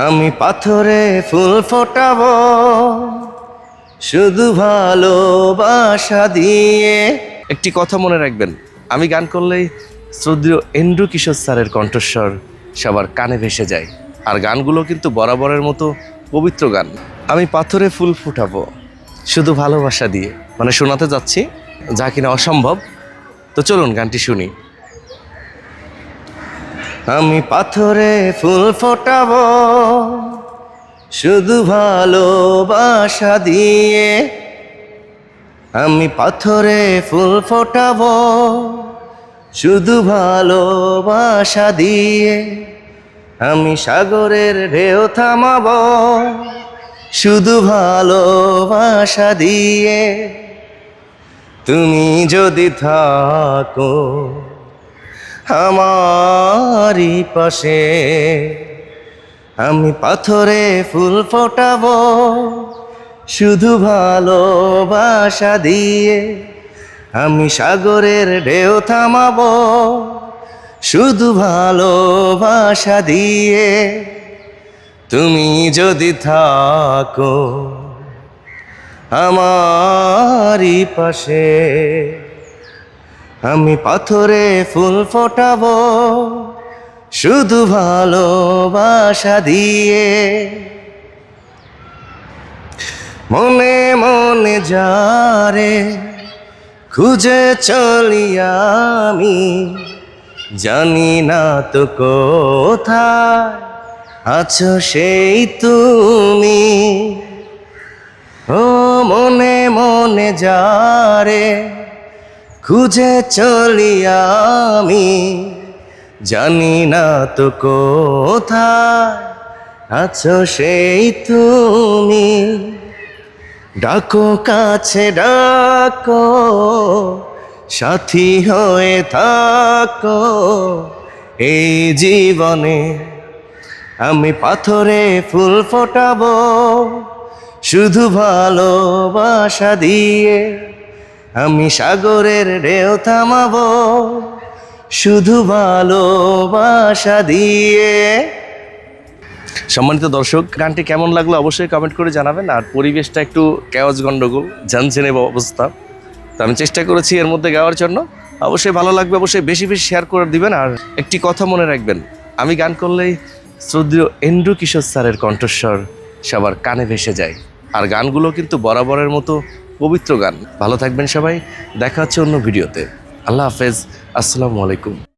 আমি পাথরে ফুল ফোটাবো শুধু ভালোবাসা দিয়ে। একটি কথা মনে রাখবেন, আমি গান করলেই শ্রদ্ধেয় এন্ড্রু কিশোর স্যারের কণ্ঠস্বর সবার কানে ভেসে যায়। আর গানগুলো কিন্তু বরাবরের মতো পবিত্র গান। আমি পাথরে ফুল ফোটাবো শুধু ভালোবাসা দিয়ে, মানে শোনাতে যাচ্ছি যা কিনা অসম্ভব। তো চলুন গানটি শুনি। আমি পাথরে ফুল ফোটাবো শুধু ভালোবাসা দিয়ে। আমি পাথরে ফুল ফোটাবো শুধু ভালোবাসা দিয়ে। আমি সাগরের ঢেউ থামাবো শুধু ভালোবাসা দিয়ে। তুমি যদি থাকো আমারই পাশে, আমি পাথরে ফুল ফোটাবো শুধু ভালোবাসা দিয়ে। আমি সাগরের ঢেউ থামাবো শুধু ভালোবাসা দিয়ে। তুমি যদি থাকো আমারই পাশে, আমি পাথরে ফুল ফোটাবো শুধু ভালোবাসা দিয়ে। মনে মনে যারে খুঁজে চলি আমি, জানি না তো কোথায় আছো সেই তুমি। ও মনে মনে যারে খুঁজে চলি আমি, জানি না তো কোথায় আছো সেই তুমি। ডাকো কাছে ডাকো, সাথী হয়ে থাকো এই জীবনে। আমি পাথরে ফুল ফোটাবো শুধু ভালোবাসা দিয়ে। আমি সাগরের ঢেউ থামাবো শুধু ভালোবাসা দিয়ে। সম্মানিত দর্শক, গানটি কেমন লাগলো অবশ্যই কমেন্ট করে জানাবেন। আর পরিবেশটা একটু কেওয়াজ গন্ডগোল, ঝানঝানে অবস্থা, তো আমি চেষ্টা করেছি এর মধ্যে গাওয়ার জন্য। অবশ্যই ভালো লাগবে, অবশ্যই বেশি বেশি শেয়ার করে দিবেন। আর একটি কথা মনে রাখবেন, আমি গান করলেই শ্রদ্ধেয় এন্ড্রু কিশোর স্যারের কণ্ঠস্বর সবার কানে ভেসে যায়। আর গানগুলো কিন্তু বরাবরের মতো পবিত্র গান। ভালো থাকবেন সবাই, দেখা হচ্ছে অন্য ভিডিওতে। আল্লাহ হাফেজ, আসসালামু আলাইকুম।